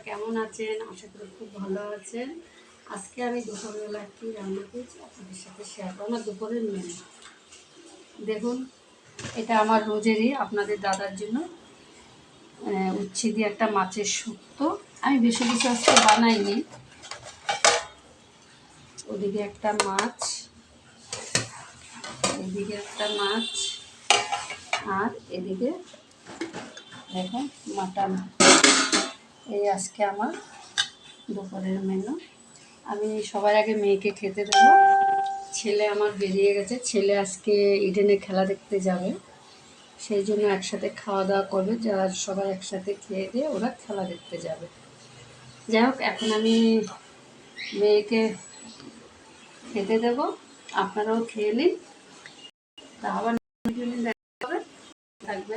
কেমন আছেন? আশা করি খুব ভালো আছেন। আজকে আমি দুপুরবেলা কি রান্না করেছি আপনাদের সাথে শেয়ার করব। আমার দুপুরের মেনু দেখুন, এটা আমার রোজেরই আপনাদের দাদার জন্য উচ্ছে দিয়ে একটা মাছের শুক্তো। আমি বেশি কিছু আজকে বানাইনি। ওদিকে একটা মাছ, এদিকে একটা মাছ, আর এদিকে দেখুন মাটন। এই আজকে আমার দুপুরের মেনু। আমি সবার আগে মেয়েকে খেতে দেবো। ছেলে আমার বেরিয়ে গেছে, ছেলে আজকে ইডেনে খেলা দেখতে যাবে, সেই জন্য একসাথে খাওয়া দাওয়া করবে, যারা সবাই একসাথে খেয়ে দিয়ে ওরা খেলা দেখতে যাবে। যাই হোক, এখন আমি মেয়েকে খেতে দেবো, আপনারাও খেয়ে নিন। তা আবার দেখা হবে, থাকবে।